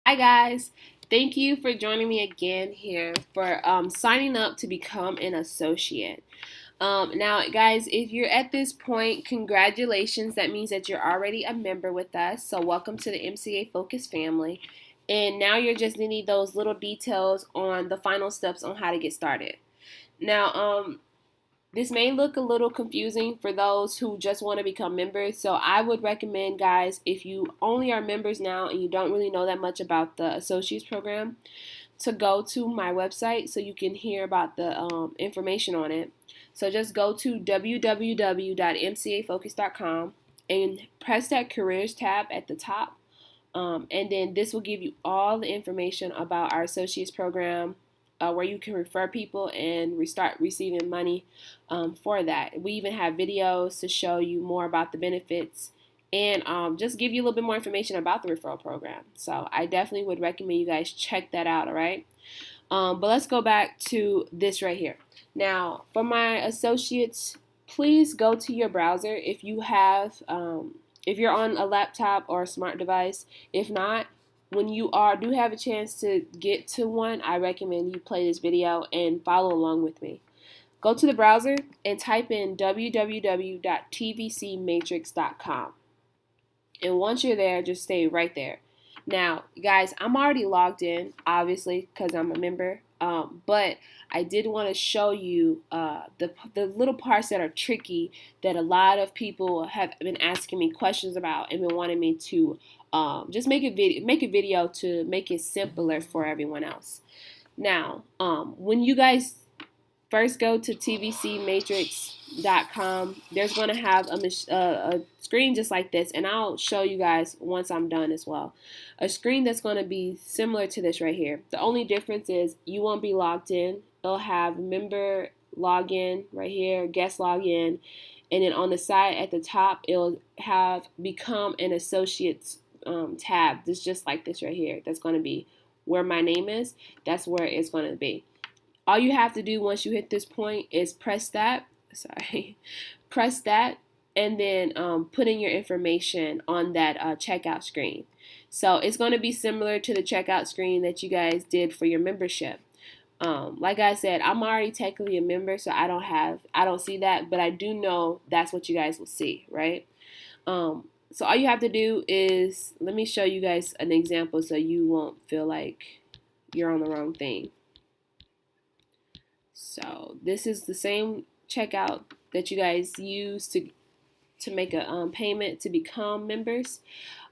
Hi guys, thank you for joining me again here for signing up to become an associate. Now, guys, if you're at this point, congratulations. That means that you're already a member with us. So, welcome to the MCA Focus family. And now you're just needing those little details on the final steps on how to get started. Now, this may look a little confusing for those who just want to become members. So I would recommend, guys, if you only are members now and you don't really know that much about the associates program, to go to my website so you can hear about the information on it. So just go to www.mcafocus.com and press that careers tab at the top. And then this will give you all the information about our associates program, where you can refer people and start receiving money for that. We even have videos to show you more about the benefits and just give you a little bit more information about the referral program. So I definitely would recommend you guys check that out, all right? But let's go back to this right here. Now, for my associates, please go to your browser if you have, if you're on a laptop or a smart device. If not, when you do have a chance to get to one, I recommend you play this video and follow along with me. Go to the browser and type in www.tvcmatrix.com. And once you're there, just stay right there. Now, guys, I'm already logged in, obviously, because I'm a member. But I did want to show you the little parts that are tricky that a lot of people have been asking me questions about and been wanting me to just make a video to make it simpler for everyone else. Now, when you guys first go to tvcmatrix.com, there's going to have a screen just like this, and I'll show you guys once I'm done as well. A screen that's going to be similar to this right here. The only difference is you won't be logged in. It'll have member login right here, guest login, and then on the side at the top, it'll have become an associates tab. It's just like this right here. That's going to be where my name is. That's where it's going to be. All you have to do once you hit this point is press that, and then put in your information on that checkout screen. So it's going to be similar to the checkout screen that you guys did for your membership. Like I said, I'm already technically a member, so I don't see that, but I do know that's what you guys will see, right? So all you have to do is, let me show you guys an example so you won't feel like you're on the wrong thing. So this is the same checkout that you guys use to make a payment to become members.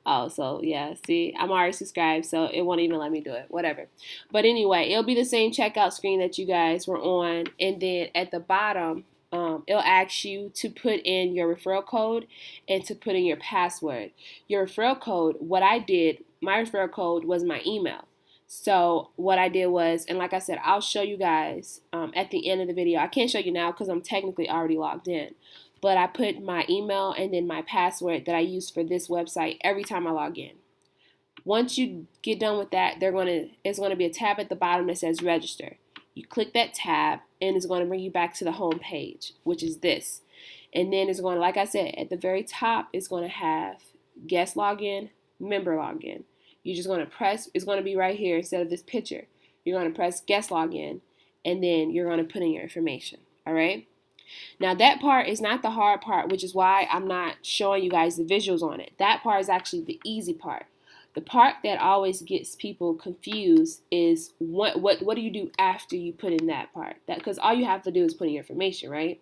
Oh, so yeah, see, I'm already subscribed, so it won't even let me do it, whatever. But anyway, it'll be the same checkout screen that you guys were on, and then at the bottom, it'll ask you to put in your referral code and to put in your password. Your referral code, what I did, my referral code was my email. So what I did was, and like I said, I'll show you guys at the end of the video. I can't show you now because I'm technically already logged in. But I put my email and then my password that I use for this website every time I log in. Once you get done with that, it's going to be a tab at the bottom that says register. You click that tab and it's going to bring you back to the home page, which is this. And then it's going to, like I said, at the very top, it's going to have guest login, member login. You're just going to press, it's going to be right here instead of this picture. You're going to press guest login, and then you're going to put in your information, all right? Now that part is not the hard part, which is why I'm not showing you guys the visuals on it. That part is actually the easy part. The part that always gets people confused is what do you do after you put in that part? Because all you have to do is put in your information, right?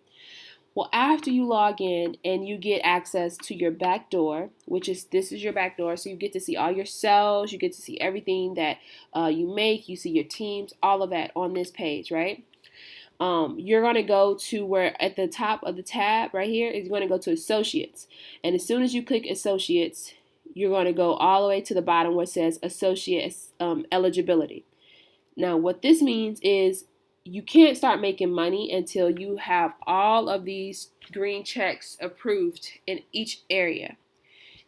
Well, after you log in and you get access to your back door, this is your back door, so you get to see all your cells, you get to see everything that you make, you see your teams, all of that on this page, right? You're going to go to where at the top of the tab right here is going to go to associates. And as soon as you click associates, you're going to go all the way to the bottom where it says associates eligibility. Now, what this means is you can't start making money until you have all of these green checks approved in each area.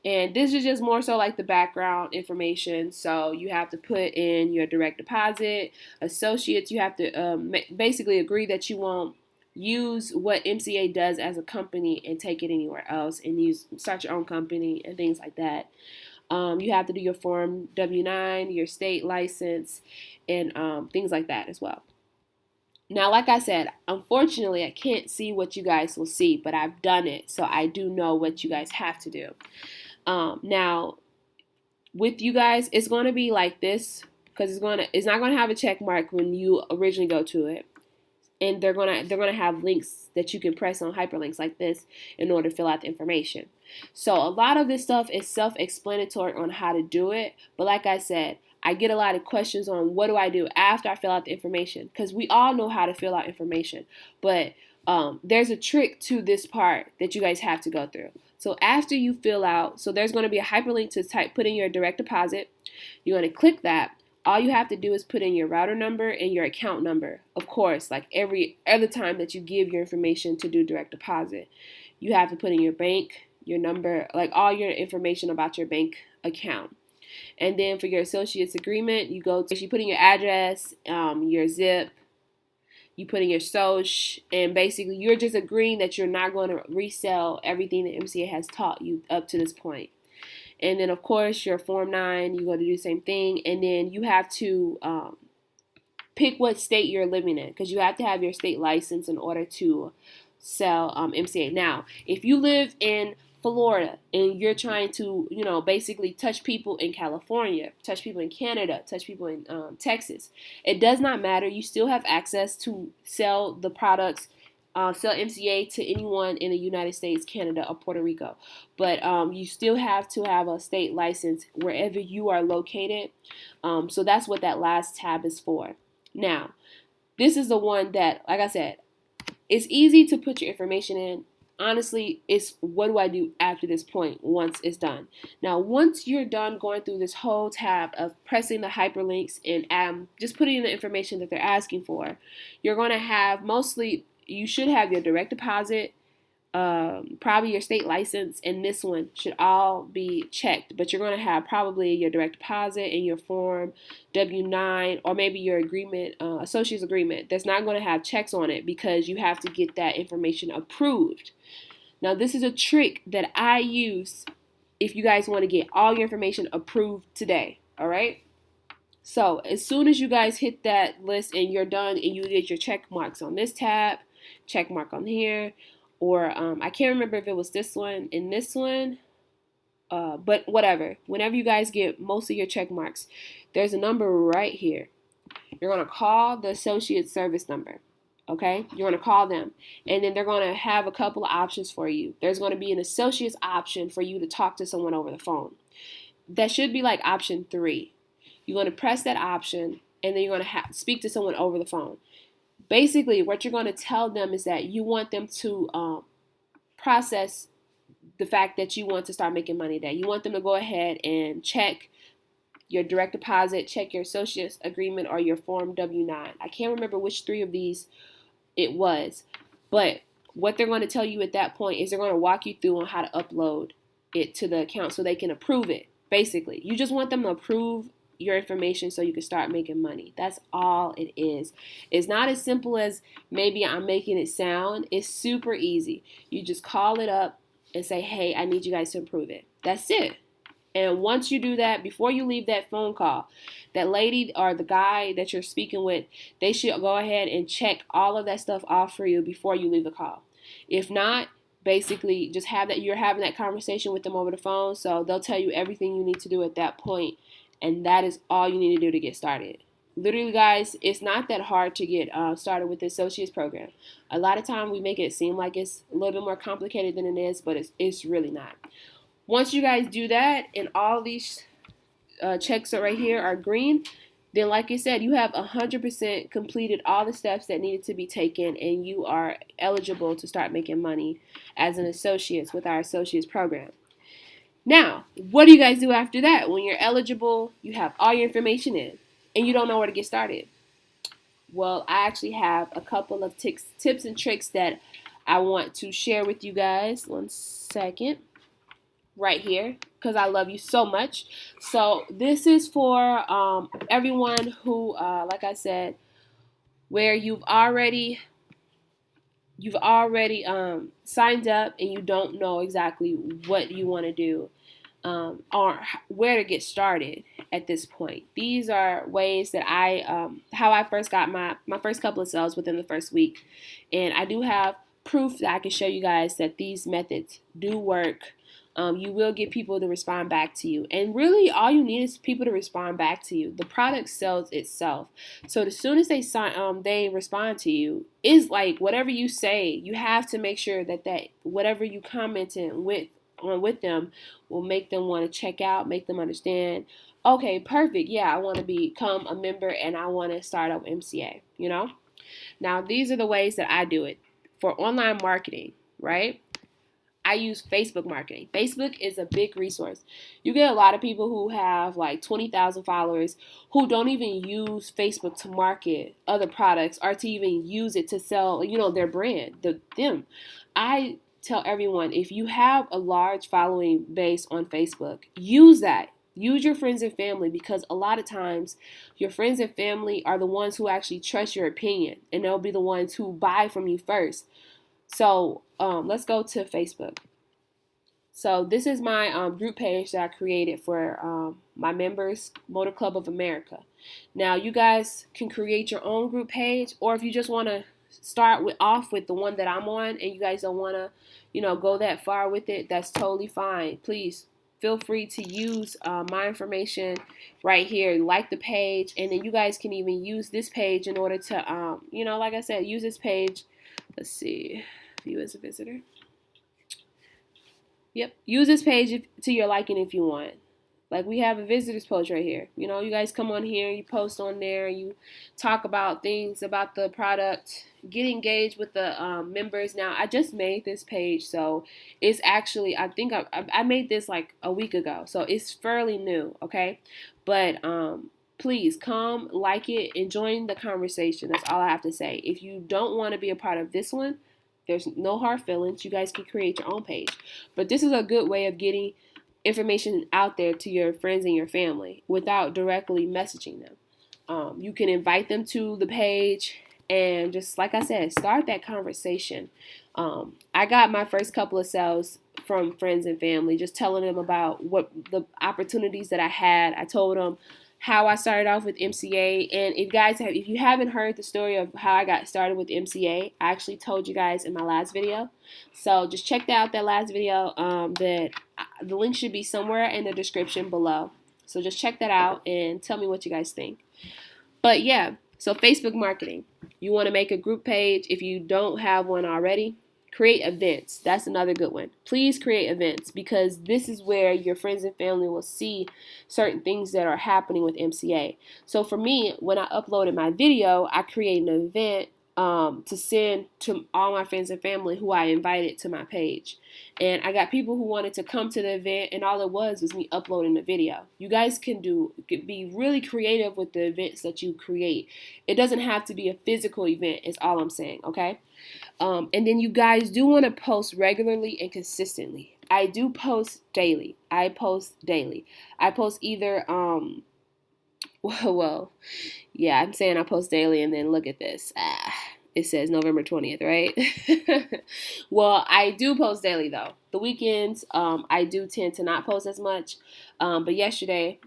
And this is just more so like the background information. So you have to put in your direct deposit. Associates, you have to basically agree that you won't use what MCA does as a company and take it anywhere else and start your own company and things like that. You have to do your Form W-9, your state license, and things like that as well. Now, like I said, unfortunately, I can't see what you guys will see, but I've done it, so I do know what you guys have to do. Now, with you guys, it's going to be like this, because it's not going to have a check mark when you originally go to it, and they're gonna have links that you can press on, hyperlinks like this, in order to fill out the information. So a lot of this stuff is self-explanatory on how to do it, but like I said, I get a lot of questions on what do I do after I fill out the information, because we all know how to fill out information, but there's a trick to this part that you guys have to go through. So after you fill out, so there's going to be a hyperlink to put in your direct deposit. You're going to click that. All you have to do is put in your router number and your account number. Of course, like every other time that you give your information to do direct deposit, you have to put in your bank, your number, like all your information about your bank account. And then for your associates agreement, you put in your address, your zip, you put in your social, and basically you're just agreeing that you're not going to resell everything that MCA has taught you up to this point. And then, of course, your Form 9, you're going to do the same thing. And then you have to pick what state you're living in, because you have to have your state license in order to sell MCA. Now, if you live in Florida and you're trying to, basically touch people in California, touch people in Canada, touch people in Texas, it does not matter. You still have access to sell the products, sell MCA to anyone in the United States, Canada, or Puerto Rico. But you still have to have a state license wherever you are located. So that's what that last tab is for. Now, this is the one that, like I said, it's easy to put your information in. Honestly, it's what do I do after this point once it's done. Now, once you're done going through this whole tab of pressing the hyperlinks and just putting in the information that they're asking for, you're going to have you should have your direct deposit, probably your state license, and this one should all be checked. But you're going to have probably your direct deposit and your Form W-9, or maybe your agreement, associate's agreement. That's not going to have checks on it because you have to get that information approved. Now, this is a trick that I use if you guys want to get all your information approved today, all right? So as soon as you guys hit that list and you're done and you get your check marks on this tab, check mark on here, or I can't remember if it was this one and this one, but whatever. Whenever you guys get most of your check marks, there's a number right here. You're going to call the associate service number. Okay, you're going to call them, and then they're going to have a couple of options for you. There's going to be an associate's option for you to talk to someone over the phone. That should be like option 3. You're going to press that option, and then you're going to speak to someone over the phone. Basically, what you're going to tell them is that you want them to process the fact that you want to start making money today. You want them to go ahead and check your direct deposit, check your associate's agreement, or your Form W-9. I can't remember which 3 of these it was, but what they're going to tell you at that point is they're going to walk you through on how to upload it to the account so they can approve it. Basically, you just want them to approve your information so you can start making money. That's all it is. It's not as simple as maybe I'm making it sound. It's super easy. You just call it up and say, hey, I need you guys to approve it. That's it. And once you do that, before you leave that phone call, that lady or the guy that you're speaking with, they should go ahead and check all of that stuff off for you before you leave the call. If not, basically just you're having that conversation with them over the phone, so they'll tell you everything you need to do at that point, and that is all you need to do to get started. Literally, guys, it's not that hard to get started with the associates program. A lot of time we make it seem like it's a little bit more complicated than it is, but it's really not. Once you guys do that and all these checks are right here are green, then like I said, you have 100% completed all the steps that needed to be taken, and you are eligible to start making money as an associate with our associates program. Now, what do you guys do after that? When you're eligible, you have all your information in, and you don't know where to get started. Well, I actually have a couple of tips and tricks that I want to share with you guys. One second. Right here, because I love you so much. So this is for everyone who, like I said, where you've already signed up and you don't know exactly what you want to do. or where to get started at this point. These are ways that how I first got my first couple of sales within the first week. And I do have proof that I can show you guys that these methods do work. You will get people to respond back to you. And really, all you need is people to respond back to you. The product sells itself. So as soon as they respond to you, is like whatever you say, you have to make sure that whatever you commented with them will make them want to check out, make them understand, okay, perfect, yeah, I want to become a member and I want to start up MCA, Now, these are the ways that I do it. For online marketing, right? I use Facebook marketing. Facebook is a big resource. You get a lot of people who have like 20,000 followers who don't even use Facebook to market other products or to even use it to sell, their brand, them. I tell everyone, if you have a large following base on Facebook, use that. Use your friends and family, because a lot of times your friends and family are the ones who actually trust your opinion, and they'll be the ones who buy from you first. So let's go to Facebook. So this is my group page that I created for my members, Motor Club of America. Now you guys can create your own group page, or if you just want to start off with the one that I'm on and you guys don't want to, go that far with it, that's totally fine. Please feel free to use my information right here. Like the page, and then you guys can even use this page in order to, like I said, use this page. Let's see, view as a visitor. Yep, use this page to your liking if you want. Like we have a visitors post right here. You guys come on here, you post on there, you talk about things about the product, get engaged with the members. Now, I just made this page, so it's actually, I think I made this like a week ago, so it's fairly new, okay? But please come, like it, and join the conversation. That's all I have to say. If you don't want to be a part of this one, there's no hard feelings. You guys can create your own page. But this is a good way of getting information out there to your friends and your family without directly messaging them. You can invite them to the page and just, like I said, start that conversation. I got my first couple of sales from friends and family, just telling them about what the opportunities that I had. I told them how I started off with MCA, and if you haven't heard the story of how I got started with MCA, I actually told you guys in my last video. So just check out that last video. The link should be somewhere in the description below. So just check that out and tell me what you guys think. But yeah, so Facebook marketing. You want to make a group page if you don't have one already. Create events. That's another good one. Please create events, because this is where your friends and family will see certain things that are happening with MCA. So for me, when I uploaded my video, I created an event to send to all my friends and family who I invited to my page. And I got people who wanted to come to the event, and all it was me uploading the video. You guys can be really creative with the events that you create. It doesn't have to be a physical event, is all I'm saying, okay? And then you guys do want to post regularly and consistently. I do post daily. I post either, well, yeah, I'm saying I post daily, and then look at this. It says November 20th, right? Well, I do post daily, though. The weekends, I do tend to not post as much. But yesterday,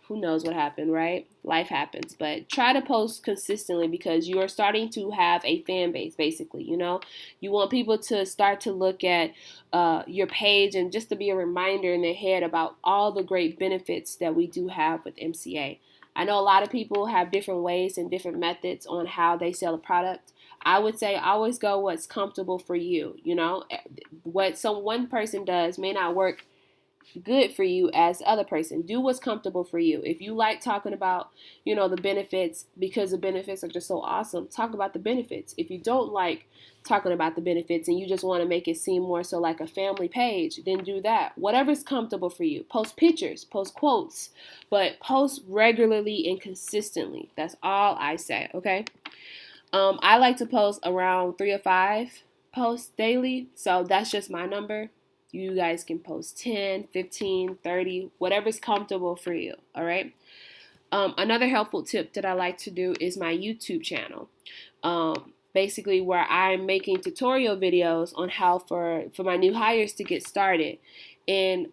who knows what happened, right? Life happens. But try to post consistently, because you are starting to have a fan base, basically, You want people to start to look at your page, and just to be a reminder in their head about all the great benefits that we do have with MCA. I know a lot of people have different ways and different methods on how they sell a product. I would say always go what's comfortable for you. What one person does may not work good for you as the other person. Do what's comfortable for you. If you like talking about, the benefits, because the benefits are just so awesome, talk about the benefits. If you don't like talking about the benefits and you just want to make it seem more so like a family page, then do that. Whatever's comfortable for you. Post pictures, post quotes, but post regularly and consistently. That's all I say, okay? I like to post around 3 or 5 posts daily, so that's just my number. You guys can post 10, 15, 30, whatever's comfortable for you, all right? Another helpful tip that I like to do is my YouTube channel. Basically where I'm making tutorial videos on how for my new hires to get started. And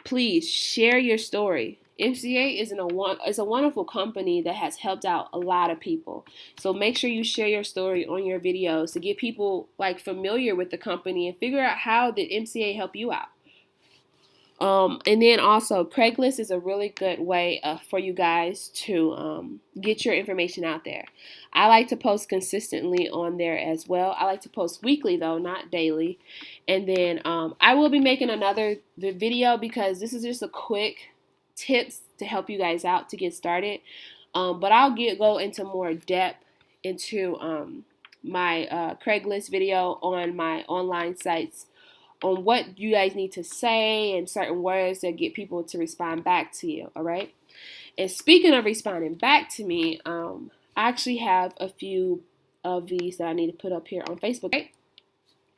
please share your story. MCA is a wonderful company that has helped out a lot of people. So make sure you share your story on your videos to get people like familiar with the company and figure out how did MCA help you out. And then also, Craigslist is a really good way for you guys to get your information out there. I like to post consistently on there as well. I like to post weekly though, not daily. And then I will be making another video because this is just a quick tips to help you guys out to get started. But I'll go into more depth into my Craigslist video on my online sites on what you guys need to say and certain words that get people to respond back to you, all right? And speaking of responding back to me, I actually have a few of these that I need to put up here on Facebook, right?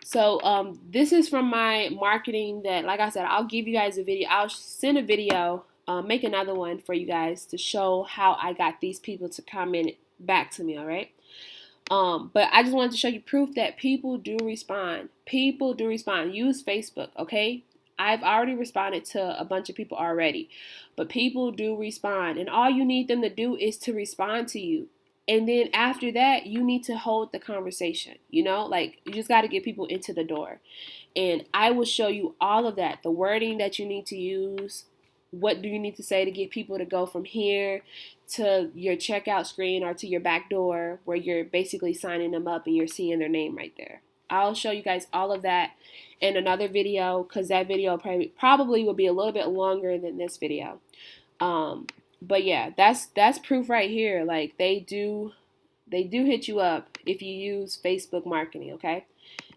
So this is from my marketing that, like I said, I'll give you guys a video. I'll send a video, make another one for you guys to show how I got these people to comment back to me, all right? But I just wanted to show you proof that people do respond. People do respond. Use Facebook, okay? I've already responded to a bunch of people already, but people do respond. And all you need them to do is to respond to you. And then after that, you need to hold the conversation, you know? Like, you just got to get people into the door. And I will show you all of that, the wording that you need to use. What do you need to say to get people to go from here to your checkout screen or to your back door where you're basically signing them up and you're seeing their name right there. I'll show you guys all of that in another video because that video probably will be a little bit longer than this video. But yeah, that's proof right here. Like they do hit you up if you use Facebook marketing, okay?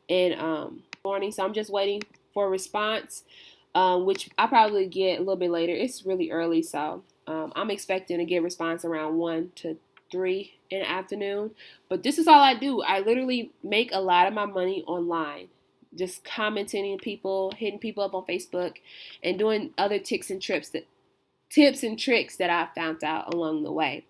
And morning, so I'm just waiting for a response. Which I'll probably get a little bit later. It's really early, so I'm expecting to get a response around 1 to 3 in the afternoon. But this is all I do. I literally make a lot of my money online, just commenting people, hitting people up on Facebook, and doing other tips and tricks that I found out along the way.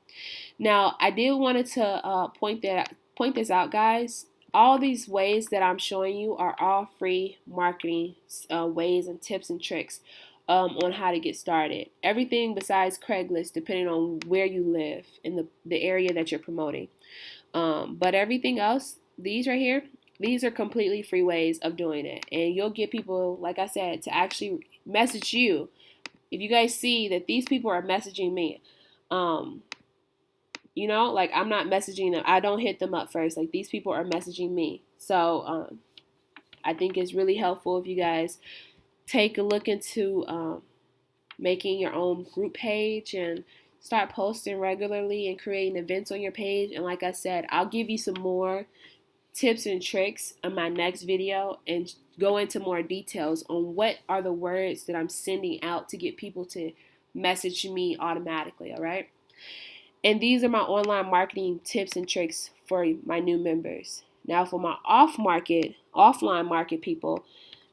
Now, I did wanted to point this out, guys. All these ways that I'm showing you are all free marketing ways and tips and tricks on how to get started. Everything besides Craigslist, depending on where you live in the area that you're promoting. But everything else, these right here, these are completely free ways of doing it. And you'll get people, like I said, to actually message you. If you guys see that these people are messaging me, you know, like I'm not messaging them. I don't hit them up first. Like these people are messaging me. So I think it's really helpful if you guys take a look into making your own group page and start posting regularly and creating events on your page. And like I said, I'll give you some more tips and tricks in my next video and go into more details on what are the words that I'm sending out to get people to message me automatically, all right? And these are my online marketing tips and tricks for my new members. Now for my offline market people,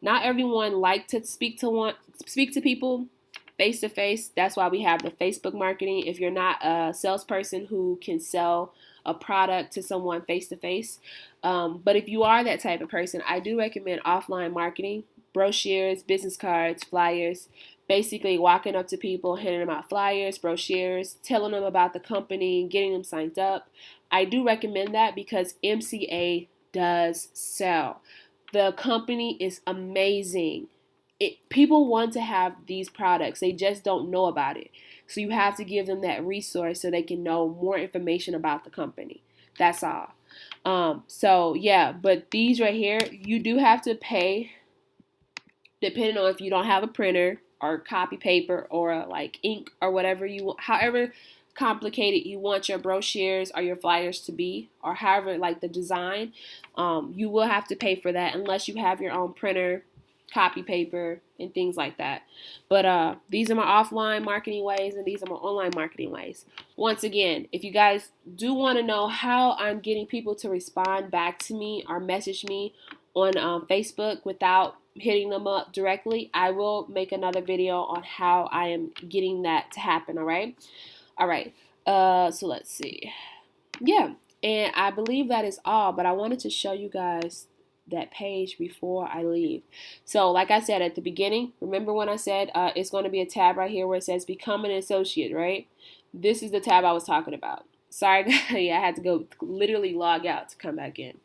not everyone like to speak to people face to face. That's why we have the Facebook marketing. If you're not a salesperson who can sell a product to someone face to face, but if you are that type of person, I do recommend offline marketing, brochures, business cards, flyers. Basically walking up to people, handing them out flyers, brochures, telling them about the company, getting them signed up. I do recommend that because MCA does sell. The company is amazing. People want to have these products. They just don't know about it. So you have to give them that resource so they can know more information about the company. That's all. So yeah, but these right here, you do have to pay depending on if you don't have a printer or copy paper or like ink or whatever however complicated you want your brochures or your flyers to be, or however like the design, you will have to pay for that unless you have your own printer, copy paper, and things like that. But these are my offline marketing ways and these are my online marketing ways. Once again, if you guys do want to know how I'm getting people to respond back to me or message me on Facebook without hitting them up directly, I will make another video on how I am getting that to happen, all right? So let's see. Yeah, and I believe that is all, but I wanted to show you guys that page before I leave. So like I said at the beginning, remember when I said it's going to be a tab right here where it says become an associate, right? This is the tab I was talking about. Sorry, guys, I had to go literally log out to come back in.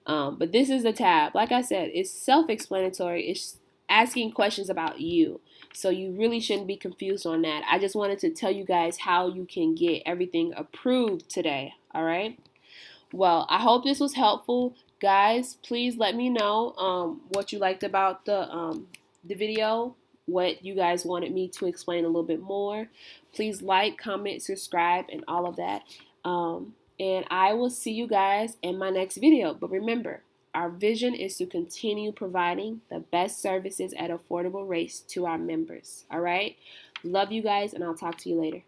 But this is the tab. Like I said, it's self-explanatory. It's asking questions about you. So you really shouldn't be confused on that. I just wanted to tell you guys how you can get everything approved today. All right. Well, I hope this was helpful. Guys, please let me know what you liked about the video, what you guys wanted me to explain a little bit more. Please like, comment, subscribe, and all of that. And I will see you guys in my next video. But remember, our vision is to continue providing the best services at affordable rates to our members. All right? Love you guys, and I'll talk to you later.